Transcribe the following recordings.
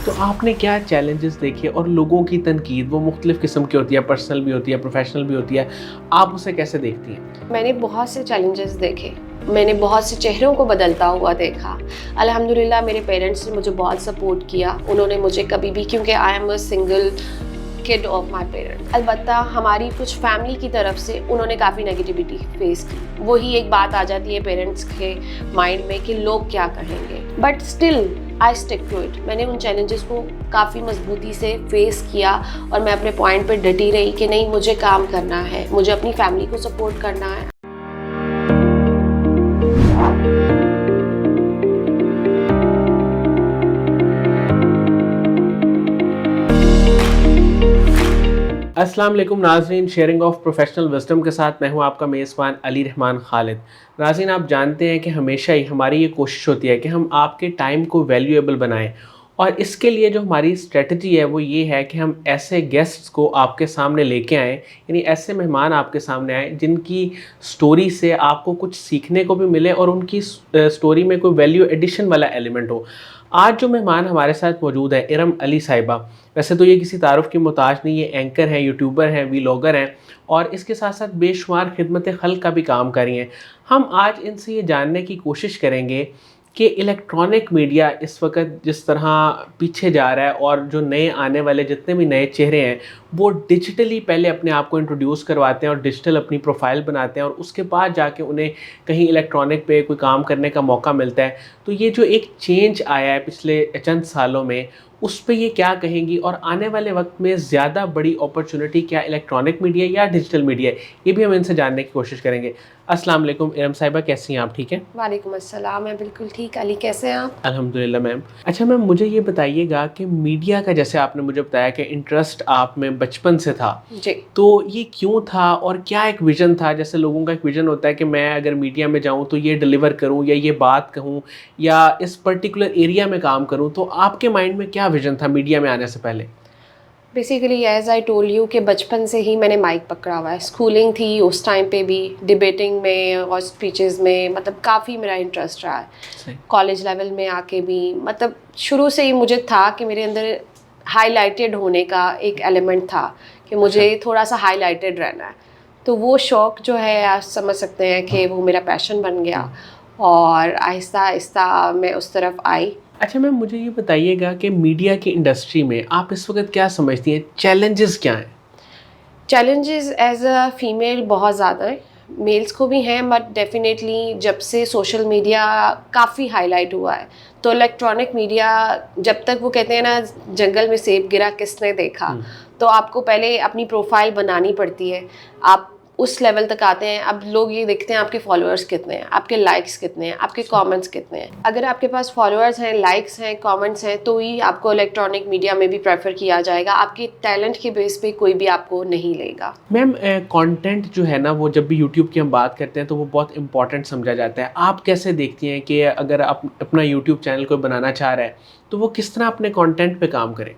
تو آپ نے کیا چیلنجز دیکھے اور لوگوں کی تنقید وہ مختلف قسم کی ہوتی ہے, پرسنل بھی ہوتی ہے, پروفیشنل بھی ہوتی ہے, آپ اسے کیسے دیکھتی ہیں؟ میں نے بہت سے چیلنجز دیکھے, میں نے بہت سے چہروں کو بدلتا ہوا دیکھا. الحمدللہ میرے پیرنٹس نے مجھے بہت سپورٹ کیا. انہوں نے مجھے کبھی بھی, کیونکہ I am a single could of my parents, البتہ ہماری کچھ فیملی کی طرف سے انہوں نے کافی نیگیٹیوٹی فیس کی. وہی ایک بات آ جاتی ہے پیرنٹس کے مائنڈ میں کہ لوگ کیا کہیں گے, but still I stick to it. میں نے ان چیلنجز کو کافی مضبوطی سے فیس کیا اور میں اپنے پوائنٹ پہ ڈٹی رہی کہ نہیں, مجھے کام کرنا ہے, مجھے اپنی فیملی کو سپورٹ کرنا ہے. السلام علیکم ناظرین, شیئرنگ آف پروفیشنل وزڈم کے ساتھ میں ہوں آپ کا میزبان علی رحمان خالد. ناظرین, آپ جانتے ہیں کہ ہمیشہ ہی ہماری یہ کوشش ہوتی ہے کہ ہم آپ کے ٹائم کو ویلیویبل بنائیں, اور اس کے لیے جو ہماری اسٹریٹجی ہے وہ یہ ہے کہ ہم ایسے گیسٹس کو آپ کے سامنے لے کے آئیں, یعنی ایسے مہمان آپ کے سامنے آئیں جن کی سٹوری سے آپ کو کچھ سیکھنے کو بھی ملے اور ان کی سٹوری میں کوئی ویلیو ایڈیشن والا ایلیمنٹ ہو. آج جو مہمان ہمارے ساتھ موجود ہے ارم علی صاحبہ, ویسے تو یہ کسی تعارف کی محتاج نہیں, یہ اینکر ہیں, یوٹیوبر ہیں, ویلاگر ہیں, اور اس کے ساتھ ساتھ بے شمار خدمت خلق کا بھی کام کر رہی ہیں. ہم آج ان سے یہ جاننے کی کوشش کریں گے کہ الیکٹرانک میڈیا اس وقت جس طرح پیچھے جا رہا ہے, اور جو نئے آنے والے جتنے بھی نئے چہرے ہیں وہ ڈیجیٹلی پہلے اپنے آپ کو انٹروڈیوس کرواتے ہیں اور ڈیجیٹل اپنی پروفائل بناتے ہیں, اور اس کے بعد جا کے انہیں کہیں الیکٹرانک پہ کوئی کام کرنے کا موقع ملتا ہے. تو یہ جو ایک چینج آیا ہے پچھلے چند سالوں میں, اس پہ یہ کیا کہیں گی, اور آنے والے وقت میں زیادہ بڑی اپرچونٹی کیا الیکٹرانک میڈیا یا ڈیجیٹل میڈیا ہے, یہ بھی ہم ان سے جاننے کی کوشش کریں گے. السلام علیکم ارم صاحبہ, کیسی ہیں آپ؟ ٹھیک ہیں؟ وعلیکم السلام, میں بالکل ٹھیک. علی کیسے ہیں آپ؟ الحمدللہ میم. اچھا میم, مجھے یہ بتائیے گا کہ میڈیا کا, جیسے آپ نے مجھے بتایا کہ انٹرسٹ آپ میں بچپن سے تھا, جی. تو یہ کیوں تھا اور کیا ایک ویژن تھا؟ جیسے لوگوں کا ایک ویژن ہوتا ہے کہ میں اگر میڈیا میں جاؤں تو یہ ڈیلیور کروں یا یہ بات کہوں یا اس پرٹیکولر ایریا میں کام کروں, تو آپ کے مائنڈ میں کیا ویژن تھا میڈیا میں آنے سے پہلے؟ Basically as I told you کہ بچپن سے ہی میں نے مائک پکڑا ہوا ہے. اسکولنگ تھی اس ٹائم پہ بھی, ڈبیٹنگ میں اور اسپیچز میں, مطلب کافی میرا انٹرسٹ رہا ہے. کالج لیول میں آ کے بھی مطلب شروع سے ہی مجھے تھا کہ میرے اندر ہائی لائٹڈ ہونے کا ایک ایلیمنٹ تھا کہ مجھے تھوڑا سا ہائی لائٹڈ رہنا ہے. تو وہ شوق جو ہے آپ سمجھ سکتے ہیں کہ وہ میرا پیشن بن گیا, اور آہستہ آہستہ میں اس طرف آئی. اچھا میم, مجھے یہ بتائیے گا کہ میڈیا کی انڈسٹری میں آپ اس وقت کیا سمجھتی ہیں, چیلنجز کیا ہیں؟ چیلنجز ایز اے فیمیل بہت زیادہ ہیں, میلس کو بھی ہیں, بٹ ڈیفینیٹلی جب سے سوشل میڈیا کافی ہائی لائٹ ہوا ہے تو الیکٹرانک میڈیا, جب تک وہ کہتے ہیں نا جنگل میں سیب گرا کس نے دیکھا, تو آپ کو پہلے اپنی پروفائل بنانی پڑتی ہے. آپ اس لیول تک آتے ہیں, اب لوگ یہ دیکھتے ہیں آپ کے فالوورس کتنے ہیں, آپ کے لائکس کتنے ہیں, آپ کے کامنٹس کتنے ہیں. اگر آپ کے پاس فالوورس ہیں, لائکس ہیں, کامنٹس ہیں, تو ہی آپ کو الیکٹرانک میڈیا میں بھی پریفر کیا جائے گا. آپ کے ٹیلنٹ کے بیس پہ کوئی بھی آپ کو نہیں لے گا. میم, کانٹینٹ جو ہے نا وہ جب بھی یوٹیوب کی ہم بات کرتے ہیں تو وہ بہت امپورٹنٹ سمجھا جاتا ہے. آپ کیسے دیکھتی ہیں کہ اگر آپ اپنا یوٹیوب چینل کوئی بنانا چاہ رہا ہے تو وہ کس طرح اپنے کانٹینٹ پہ کام کریں؟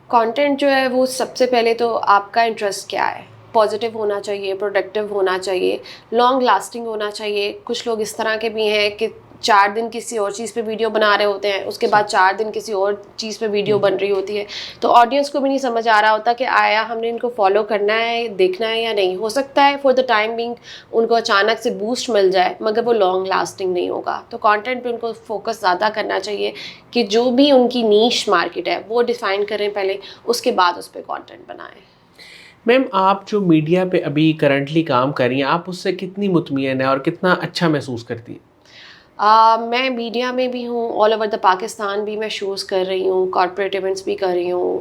کانٹینٹ جو ہے وہ سب سے پہلے تو آپ کا انٹرسٹ کیا ہے, پازیٹیو ہونا چاہیے, پروڈکٹیو ہونا چاہیے, لانگ لاسٹنگ ہونا چاہیے. کچھ لوگ اس طرح کے بھی ہیں کہ 4 دن کسی اور چیز پہ ویڈیو بنا رہے ہوتے ہیں, اس کے بعد 4 دن کسی اور چیز پہ ویڈیو بن رہی ہوتی ہے, تو آڈینس کو بھی نہیں سمجھ آ رہا ہوتا کہ آیا ہم نے ان کو فالو کرنا ہے, دیکھنا ہے یا نہیں. ہو سکتا ہے for the time being in کو اچانک سے بوسٹ مل جائے, مگر وہ لانگ لاسٹنگ نہیں ہوگا. تو کانٹینٹ پہ ان کو فوکس زیادہ کرنا چاہیے کہ جو بھی ان کی نیش مارکیٹ ہے وہ ڈیفائن کریں پہلے, اس کے بعد اس پہ کانٹینٹ بنائیں. میم, آپ جو میڈیا پہ ابھی کرنٹلی کام کر رہی ہیں, آپ اس سے کتنی مطمئن ہیں اور کتنا اچھا محسوس کرتی ہیں؟ میں میڈیا میں بھی ہوں, آل اوور دا پاکستان بھی میں شوز کر رہی ہوں, کارپوریٹ ایونٹس بھی کر رہی ہوں,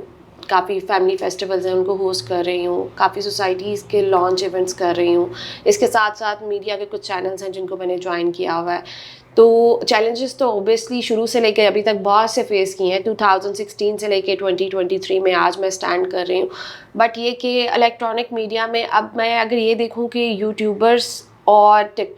کافی فیملی فیسٹیولز ہیں ان کو ہوسٹ کر رہی ہوں, کافی سوسائٹیز کے لانچ ایونٹس کر رہی ہوں. اس کے ساتھ ساتھ میڈیا کے کچھ چینلز ہیں جن کو میں نے جوائن کیا ہوا ہے. تو چیلنجز تو اوبیسلی شروع سے لے کے ابھی تک بہت سے فیس کیے ہیں, 2016 سے لے کے 2023 میں آج میں اسٹینڈ کر رہی ہوں. بٹ یہ کہ الیکٹرانک میڈیا میں اب میں اگر یہ دیکھوں کہ یوٹیوبرس اور ٹک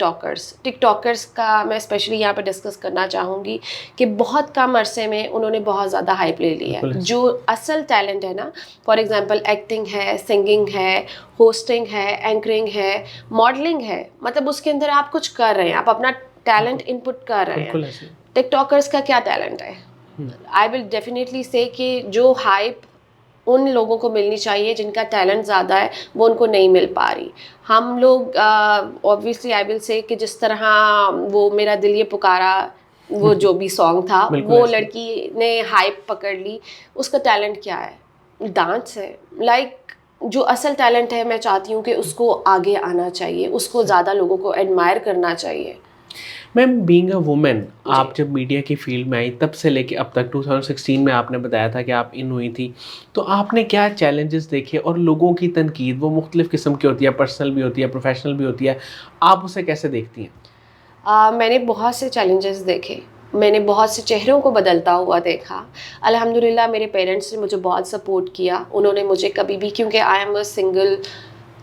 ٹاکرس کا میں اسپیشلی یہاں پہ ڈسکس کرنا چاہوں گی کہ بہت کم عرصے میں انہوں نے بہت زیادہ ہائپ لے لی ہے. جو اصل ٹیلنٹ ہے نا, فار ایگزامپل ایکٹنگ ہے, سنگنگ ہے, ہوسٹنگ ہے, اینکرنگ ہے, ماڈلنگ ہے, مطلب اس کے اندر آپ کچھ کر رہے ہیں, آپ اپنا ٹیلنٹ ان پٹ کر رہے ہیں. ٹک ٹاکرس کا کیا ٹیلنٹ ہے, آئی ول ڈیفینیٹلی سے کہ جو ہائپ ان لوگوں کو ملنی چاہیے جن کا ٹیلنٹ زیادہ ہے وہ ان کو نہیں مل پا رہی. ہم لوگ اوبویسلی آئی ول سے کہ جس طرح وہ میرا دل یہ پکارا وہ جو بھی سانگ تھا وہ لڑکی نے ہائپ پکڑ لی, اس کا ٹیلنٹ کیا ہے؟ ڈانس ہے. لائک جو اصل ٹیلنٹ ہے میں چاہتی ہوں کہ اس کو آگے آنا چاہیے, اس کو زیادہ لوگوں کو ایڈمائر کرنا چاہیے. میم بینگ اے وومن, آپ جب میڈیا کی فیلڈ میں آئی تب سے لے کے اب تک 2016 میں آپ نے بتایا تھا کہ آپ ان ہوئی تھی, تو آپ نے کیا چیلنجز دیکھے اور لوگوں کی تنقید وہ مختلف قسم کی ہوتی ہے, پرسنل بھی ہوتی ہے, پروفیشنل بھی ہوتی ہے, آپ اسے کیسے دیکھتی ہیں؟ میں نے بہت سے چیلنجز دیکھے, میں نے بہت سے چہروں کو بدلتا ہوا دیکھا. الحمدللہ میرے پیرنٹس نے مجھے بہت سپورٹ کیا, انہوں نے مجھے کبھی بھی, کیونکہ I am a single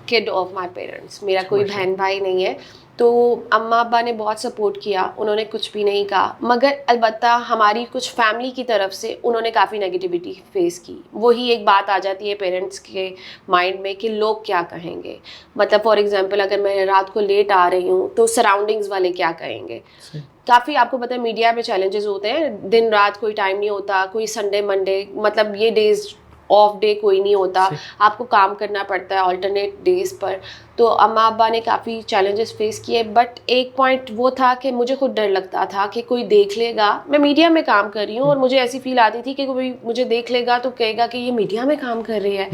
could of my parents, میرا کوئی بہن بھائی نہیں ہے, تو اماں ابا نے بہت سپورٹ کیا, انہوں نے کچھ بھی نہیں کہا. مگر البتہ ہماری کچھ فیملی کی طرف سے انہوں نے کافی نگیٹیوٹی فیس کی. وہی ایک بات آ جاتی ہے پیرنٹس کے مائنڈ میں کہ لوگ کیا کہیں گے. مطلب فار ایگزامپل اگر میں رات کو لیٹ آ رہی ہوں تو سراؤنڈنگز والے کیا کہیں گے. کافی آپ کو پتہ ہے میڈیا میں چیلنجز ہوتے ہیں, دن رات کوئی ٹائم نہیں ہوتا, کوئی سنڈے منڈے مطلب یہ ڈیز آف ڈے کوئی نہیں ہوتا, آپ کو کام کرنا پڑتا ہے آلٹرنیٹ ڈیز پر. تو اماں ابا نے کافی چیلنجز فیس کیے, بٹ ایک پوائنٹ وہ تھا کہ مجھے خود ڈر لگتا تھا کہ کوئی دیکھ لے گا, میں میڈیا میں کام کر رہی ہوں اور مجھے ایسی فیل آتی تھی کہ کوئی مجھے دیکھ لے گا تو کہے گا کہ یہ میڈیا میں کام کر رہی ہے.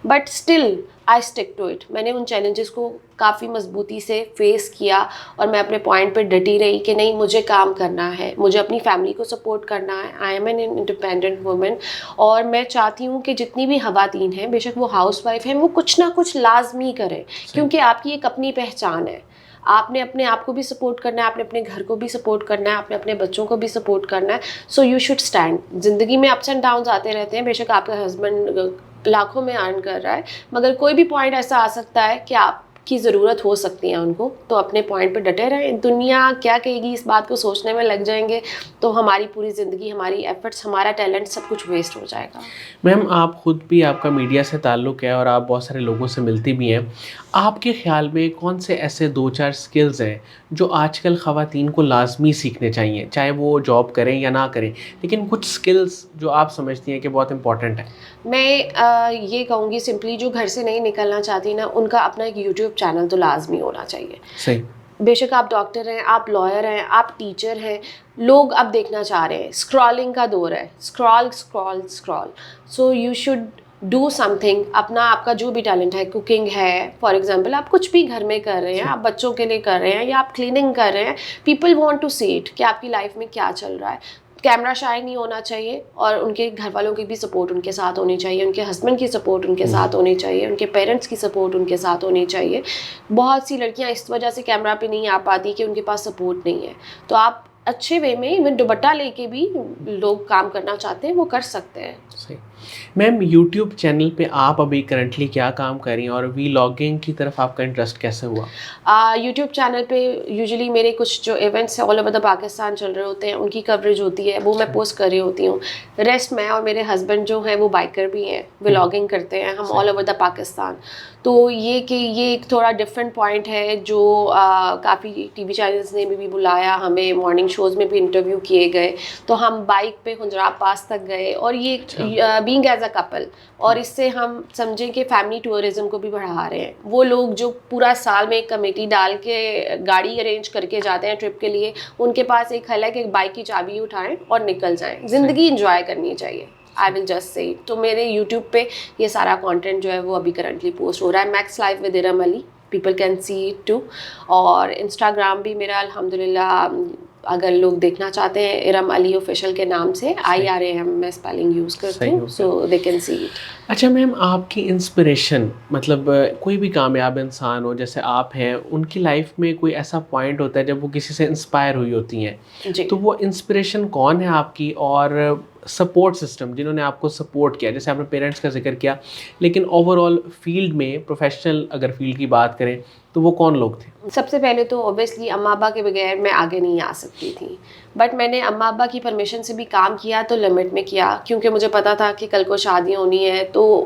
But still I stick to it. میں نے ان چیلنجز کو کافی مضبوطی سے فیس کیا اور میں اپنے پوائنٹ پہ ڈٹی رہی کہ نہیں مجھے کام کرنا ہے, مجھے اپنی فیملی کو سپورٹ کرنا ہے. I am an independent woman, اور میں چاہتی ہوں کہ جتنی بھی خواتین ہیں بے شک وہ ہاؤس وائف ہیں وہ کچھ نہ کچھ لازمی کریں, کیونکہ آپ کی ایک اپنی پہچان ہے. آپ نے اپنے آپ کو بھی سپورٹ کرنا ہے, آپ نے اپنے گھر کو بھی سپورٹ کرنا ہے, آپ نے اپنے بچوں کو بھی سپورٹ کرنا ہے. So you should stand. زندگی میں اپس اینڈ ڈاؤنز آتے رہتے ہیں, بے شک آپ کا ہسبینڈ لاکھوں میں ارن کر رہا ہے, مگر کوئی بھی پوائنٹ ایسا آ سکتا ہے کہ آپ کی ضرورت ہو سکتی ہے ان کو, تو اپنے پوائنٹ پہ ڈٹے رہیں. دنیا کیا کہے گی اس بات کو سوچنے میں لگ جائیں گے تو ہماری پوری زندگی, ہماری ایفرٹس, ہمارا ٹیلنٹ سب کچھ ویسٹ ہو جائے گا. میم آپ خود بھی, آپ کا میڈیا سے تعلق ہے اور آپ بہت سارے لوگوں سے ملتی بھی ہیں, آپ کے خیال میں کون سے ایسے 2-4 اسکلز ہیں جو آج کل خواتین کو لازمی سیکھنے چاہیے, چاہے وہ جاب کریں یا نہ کریں, لیکن کچھ اسکلز جو آپ سمجھتی ہیں کہ بہت امپورٹنٹ ہیں؟ میں یہ کہوں گی سمپلی جو گھر سے نہیں نکلنا چاہتی نا, ان کا اپنا ایک یوٹیوب چینل تو لازمی ہونا چاہیے. صحیح. بے شک آپ ڈاکٹر ہیں, آپ لائر ہیں, آپ ٹیچر ہیں, لوگ اب دیکھنا چاہ رہے ہیں. اسکرالنگ کا دور ہے, scroll scroll scroll. So you should do some thing. اپنا آپ کا جو بھی ٹیلنٹ ہے, کوکنگ ہے فار ایگزامپل, آپ کچھ بھی گھر میں کر رہے ہیں, آپ بچوں کے لیے کر رہے ہیں یا آپ کلیننگ کر رہے ہیں, people want to see it کہ آپ کی لائف میں کیا چل رہا ہے. کیمرہ شائع نہیں ہونا چاہیے, اور ان کے گھر والوں کی بھی سپورٹ ان کے ساتھ ہونی چاہیے, ان کے ہسبینڈ کی سپورٹ ان کے ساتھ ہونی چاہیے, ان کے پیرنٹس کی سپورٹ ان کے ساتھ ہونی چاہیے. بہت سی لڑکیاں اس وجہ سے کیمرہ پہ نہیں آ پاتی کہ ان کے پاس سپورٹ نہیں ہے. تو آپ اچھے وے میں ایون دوپٹہ لے کے بھی لوگ کام کرنا چاہتے ہیں وہ کر سکتے ہیں. صحیح. میم یوٹیوب چینل پہ آپ ابھی کرنٹلی کیا کام کر رہی ہیں اور وی لاگنگ کی طرف آپ کا انٹرسٹ کیسے ہوا؟ یوٹیوب چینل پہ یوزلی میرے کچھ جو ایونٹس ہیں آل اوور دا پاکستان چل رہے ہوتے ہیں, ان کی کوریج ہوتی ہے, وہ میں پوسٹ کر رہی ہوتی ہوں. ریسٹ میں اور میرے ہسبینڈ جو ہیں وہ بائکر بھی ہیں, ولاگنگ کرتے ہیں, ہم آل اوور دا پاکستان. تو یہ کہ یہ ایک تھوڑا ڈفرینٹ پوائنٹ ہے جو کافی ٹی وی چینلز نے بھی بلایا ہمیں, مارننگ شوز میں بھی انٹرویو کیے گئے, تو ہم بائک پہ حنجراب پاس تک گئے. اور یہ بینگ ایز اے کپل, اور اس سے ہم سمجھیں کہ فیملی ٹورزم کو بھی بڑھا رہے ہیں. وہ لوگ جو پورا سال میں ایک کمیٹی ڈال کے گاڑی ارینج کر کے جاتے ہیں ٹرپ کے لیے, ان کے پاس ایک حل ہے کہ بائک کی چابی اٹھائیں اور نکل جائیں. زندگی انجوائے کرنی چاہیے. آئی ول جسٹ سے. تو میرے یوٹیوب پہ یہ سارا کانٹینٹ جو ہے وہ ابھی کرنٹلی پوسٹ ہو رہا ہے. Max life with Iram Ali, people can see it too. اور انسٹاگرام بھی میرا الحمدللہ, اگر لوگ دیکھنا چاہتے ہیں ارم علی آفیشیل کے نام سے, IRAM میں اسپیلنگ یوز کرتی ہوں, سو دے کین سی اٹ. اچھا میم, آپ کی انسپریشن, مطلب کوئی بھی کامیاب انسان ہو جیسے آپ ہیں, ان کی لائف میں کوئی ایسا پوائنٹ ہوتا ہے جب وہ کسی سے انسپائر ہوئی ہوتی ہیں, تو وہ انسپریشن کون ہے آپ کی, اور سپورٹ سسٹم جنہوں نے آپ کو سپورٹ کیا؟ جیسے آپ نے پیرنٹس کا ذکر کیا, لیکن اوور آل فیلڈ میں, پروفیشنل اگر فیلڈ کی بات کریں تو وہ کون لوگ تھے؟ سب سے پہلے تو اوبیسلی اماں ابا کے بغیر میں آگے نہیں آ سکتی تھی, بٹ میں نے اماں ابا کی پرمیشن سے بھی کام کیا تو لمٹ میں کیا, کیونکہ مجھے پتا تھا کہ کل کو شادی ہونی ہے تو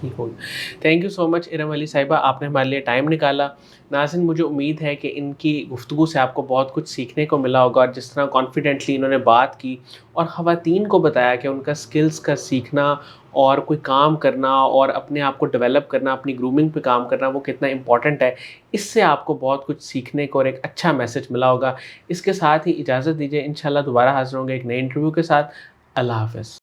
ٹھیک ہو گیا. تھینک یو سو مچ ارم علی صاحبہ، آپ نے ہمارے لیے ٹائم نکالا. ناظرین مجھے امید ہے کہ ان کی گفتگو سے آپ کو بہت کچھ سیکھنے کو ملا ہوگا، اور جس طرح کانفیڈنٹلی انہوں نے بات کی اور خواتین کو بتایا کہ ان کا سکلز کا سیکھنا اور کوئی کام کرنا اور اپنے آپ کو ڈیولپ کرنا، اپنی گرومنگ پہ کام کرنا وہ کتنا امپورٹنٹ ہے، اس سے آپ کو بہت کچھ سیکھنے کو اور ایک اچھا میسج ملا ہوگا. اس کے ساتھ ہی اجازت دیجیے، انشاءاللہ دوبارہ حاضر ہوں گے ایک نئے انٹرویو کے ساتھ. اللہ حافظ.